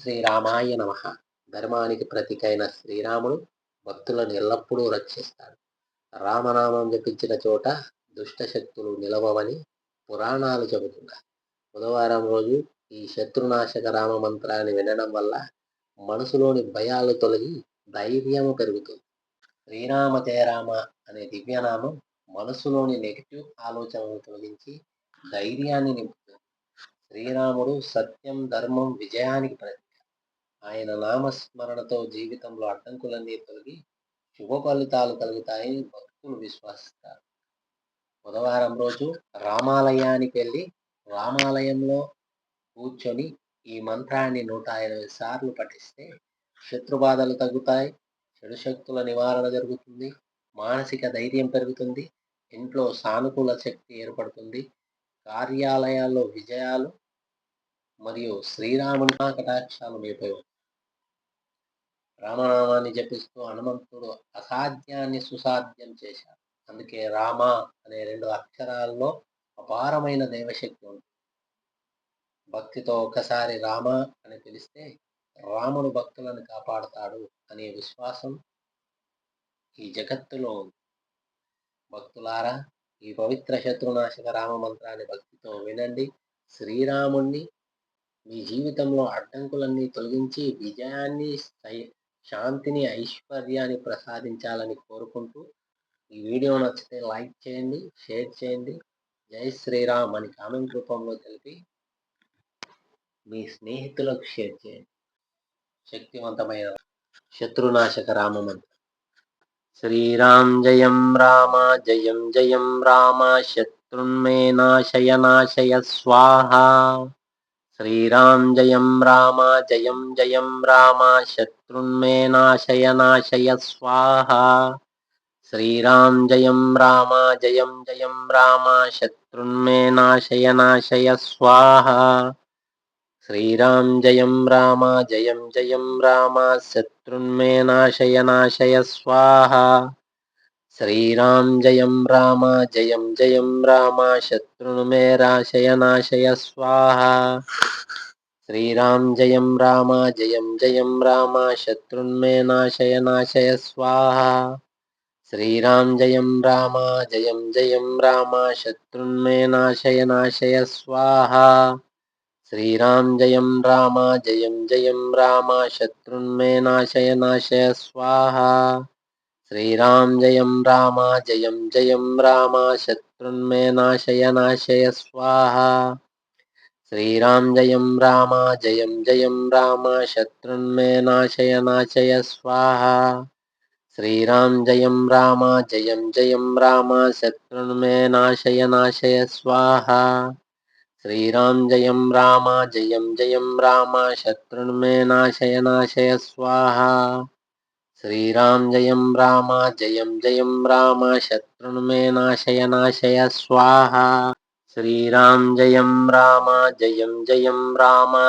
శ్రీరామాయ నమః. ధర్మానికి ప్రతీకైన శ్రీరాముడు భక్తులను ఎల్లప్పుడూ రక్షిస్తాడు. రామనామం జపించిన చోట దుష్ట శక్తులు నిలవవని పురాణాలు చెబుతున్నాయి. బుధవారం రోజు ఈ శత్రునాశక రామ మంత్రాన్ని వినడం వల్ల మనసులోని భయాలు తొలగి ధైర్యము పెరుగుతుంది. శ్రీరామ జయ రామ అనే దివ్యనామం మనసులోని నెగిటివ్ ఆలోచనలు తొలగించి ధైర్యాన్ని నింపుతుంది. శ్రీరాముడు సత్యం, ధర్మం, విజయానికి ప్రతీక. ఆయన నామస్మరణతో జీవితంలో అడ్డంకులన్నీ తొలగి శుభ ఫలితాలు కలుగుతాయని భక్తులు విశ్వసిస్తారు. బుధవారం రోజు రామాలయానికి వెళ్ళి రామాలయంలో కూర్చొని ఈ మంత్రాన్ని 180 సార్లు పఠిస్తే శత్రుబాధలు తగ్గుతాయి, చెడు శక్తుల నివారణ జరుగుతుంది, మానసిక ధైర్యం పెరుగుతుంది, ఇంట్లో సానుకూల శక్తి ఏర్పడుతుంది, కార్యాలయాల్లో విజయాలు మరియు శ్రీరాముని కటాక్షాలు మీపై. రామనామాన్ని జపిస్తూ హనుమంతుడు అసాధ్యాన్ని సుసాధ్యం చేశాడు. అందుకే రామ అనే 2 అక్షరాల్లో అపారమైన దైవశక్తి ఉంది. భక్తితో ఒకసారి రామ అని పిలిస్తే రాముడు భక్తులను కాపాడతాడు అనే విశ్వాసం ఈ జగత్తులో ఉంది. భక్తులారా, ఈ పవిత్ర శత్రునాశక రామ మంత్రాన్ని భక్తితో వినండి. శ్రీరాముణ్ణి మీ జీవితంలో అడ్డంకులన్నీ తొలగించి విజయాన్ని, శాంతిని, ఐశ్వర్యాన్ని ప్రసాదించాలని కోరుకుంటూ ఈ వీడియో నచ్చితే లైక్ చేయండి, షేర్ చేయండి. జై శ్రీరామ్ అని కామెంట్ రూపంలో తెలిపి మీ స్నేహితులకు షేర్ చేయండి. శక్తివంతమైన శత్రునాశక రామ మంత్రం. శ్రీరామ్ జయం రామ జయం జయం రామ శత్రున్మే నాశయ నాశయ స్వాహా. శ్రీరామ్ జయం రామ జయం జయం రామ శత్రున్మే నాశయ నాశయ స్వాహా. శ్రీరామ్ జయం రామ జయం జయం రామ శత్రున్మే నాశయ నాశయ స్వాహా. శ్రీరామ్ జయం రామ జయం జయం రామ శత్రున్మే నాశయ నాశయ స్వాహా. శ్రీరామ్ జయం రామ జయం జయం రామ శత్రున్మే నాశయ నాశయ స్వాహా. శ్రీరామ్ జయం రామ జయం జయం రామ శత్రున్మే నాశయ నాశయ స్వాహా. శ్రీరామ్ జయం రామ జయం జయం రామ శత్రున్మే నాశయ నాశయ స్వాహా. శ్రీరామ్ జయం రామ జయం జయం రామ శత్రున్మే నాశయ నాశయ స్వాహా. శ్రీరామ్ జయం రామ జయం జయం రామ శత్రున్మే నాశయ నాశయ స్వాహా. శ్రీరామ్ జయం రామ జయం జయం రామ శత్రున్మే నాశయ నాశయ స్వాహా. శ్రీరామ్ జయం రామ జయం జయం రామ శత్రున్మే నాశయ నాశయ స్వాహా. శ్రీరామ్ జయం రామ జయం జయం రామ శత్రున్మే నాశయ నాశయ స్వాహా. శ్రీరామ్ జయం రామ జయం జయం రామ శత్రున్మే నాశయ నాశయ స్వాహా. శ్రీరామ్ జయం రామ జయం జయం రామ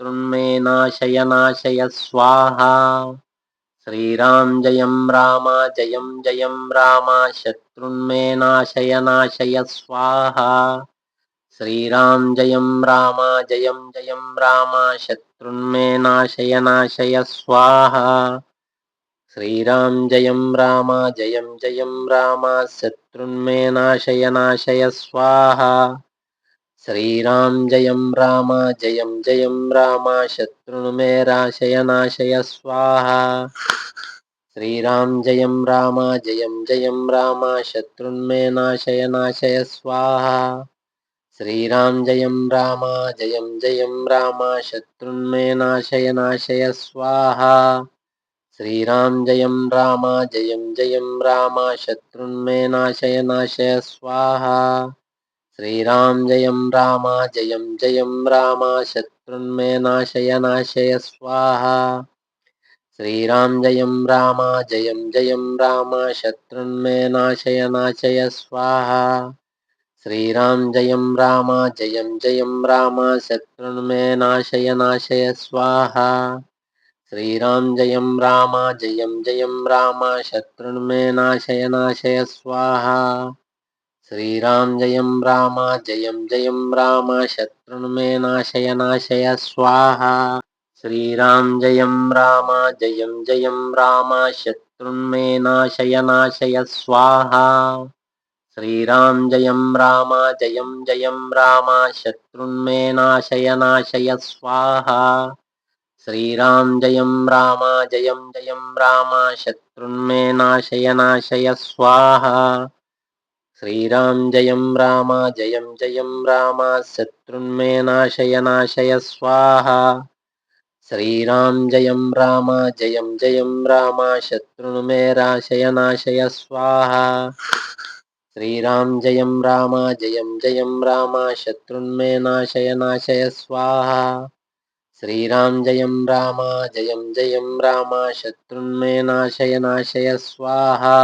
శత్రున్మే నాశయ నాశయ స్వాహా. శ్రీరామ్ జయం రామ జయం జయం రామ శత్రున్మే నాశయ నాశయ స్వాహా. శ్రీరామ్ జయం రామ జయం జయం రామ శత్రున్మే నాశయ నాశయ స్వాహా. శ్రీరామ్ జయం రామ జయం జయం రామ శత్రున్మే నాశయ నాశయ స్వాహా. శ్రీరామ్ జయం రామ జయం జయం రామ శత్రున్మే నాశయ నాశయ స్వాహా. శ్రీరామ్ జయం రామ జయం జయం రామ శత్రున్మే నాశయ నాశయ స్వాహా. శ్రీరామ్ జయం రామ జయం జయం రామ శత్రున్మే నాశయ నాశయ స్వాహా. శ్రీరామ్ జయం రామ జయం జయం రామ శత్రున్మే నాశయ నాశయ స్వాహా. శ్రీరామ్ జయం రామ జయం జయం రామ శత్రున్మే నాశయ నాశయ స్వాహా. శ్రీరామ్ జయం రామ జయం జయం రామ శత్రున్మే నాశయ నాశయ స్వాహా. శ్రీరామ్ జయం రామ జయం జయం రామ శత్రున్మే నాశయ నాశయ స్వాహా. శ్రీరామ్ జయం రామ జయం జయం రామ శత్రున్మే నాశయ నాశయ స్వాహా. శ్రీరామ్ జయం రామ జయం జయం రామ శత్రున్మే నాశయ నాశయ స్వాహా. श्रीराम जयं राम जयं जयं राम शत्रुन्मे नाशय नाशय स्वाहा श्रीराम जयं राम जयं जयं राम शत्रुन्मे नाशय नाशय स्वाहा श्रीराम जयं राम जयं जयं राम शत्रुन्मे नाशय नाशय स्वाहा श्रीराम जयं राम जयं जयं राम शत्रुन्मे नाशय नाशय स्वाहा श्रीराम जयं राम जयं जयं राम शत्रुन्मे नाशय नाशय स्वाहा श्रीराम जयं राम जयं जयं राम शत्रुन्मे नाशय नाशय स्वाहा श्रीराम जयं राम जयं जयं राम शत्रुन्मे नाशय नाशय स्वाहा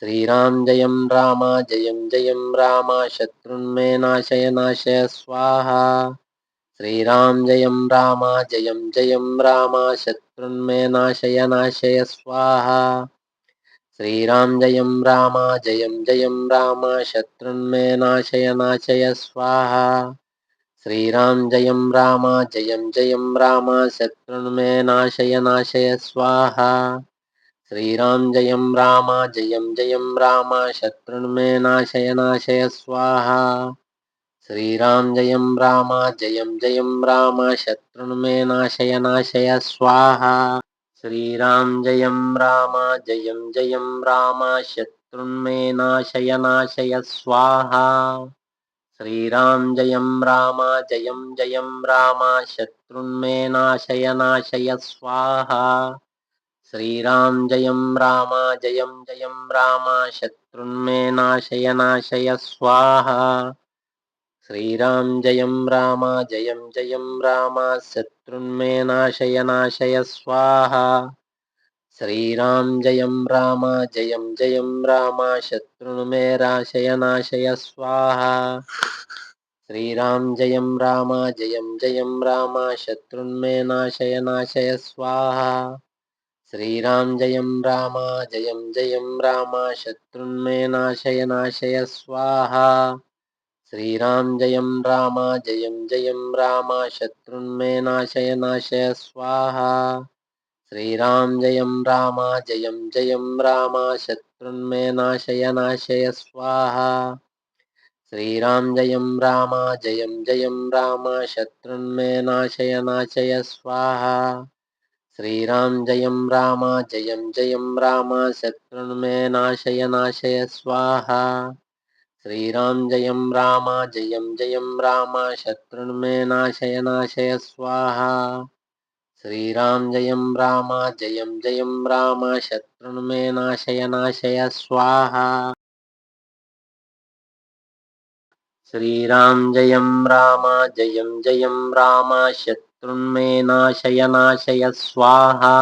श्रीराम जयं राम जयं जयं राम शत्रुन्मे नाशय नाशय स्वाहा श्रीराम जयं राम जयं जयं राम शत्रुन्मे नाशय नाशय स्वाहा श्रीराम जयं राम जयं जयं राम शत्रुन्मे नाशय नाशय स्वाहा श्रीराम जयं राम जयं जयं राम शत्रुन्मे नाशय नाशय स्वाहा श्रीराम जयं राम जयं जयं राम शत्रुन्मे नाशय नाशय स्वाहा श्रीराम जयं राम जयं जयं राम शत्रुन्मे नाशय नाशय स्वाहा श्रीराम जयं राम जयं जयं राम शत्रुन्मे नाशय नाशय स्वाहा श्रीराम जयं राम जयं जयं राम शत्रुन्मे नाशय नाशय स्वाहा श्रीराम जयं राम जयं जयं राम शत्रुन्मे नाशय नाशय स्वाहा श्रीराम जयं राम जयं जयं राम शत्रुन्मे नाशय नाशय स्वाहा श्रीराम जयं राम जयं जयं राम शत्रुन्मे नाशय नाशय स्वाहा श्रीराम जयं राम जयं जयं राम शत्रुन्मे नाशय नाशय स्वाहा श्रीराम जयं राम जयं जयं राम शत्रुन्मे नाशय नाशय स्वाहा श्रीराम जयं राम जयं जयं राम शत्रुन्मे नाशय नाशय स्वाहा श्रीराम जयं राम जयं जयं राम शत्रुन्मे नाशय नाशय स्वाहा श्रीराम जयं राम जयं जयं राम शत्रुन्मे नाशय नाशय स्वाहा श्रीराम जयं राम जयं जयं राम शत्रुन्मे नाशय नाशय स्वाहा श्रीराम जयं राम जयं जयं राम शत्रुन्मे नाशय नाशय स्वाहा श्रीराम जयं राम जयं जयं राम शत्रुन्मे नाशय नाशय स्वाहा श्रीराम जयं राम जयं जयं राम शत्रुन्मे नाशय नाशय स्वाहा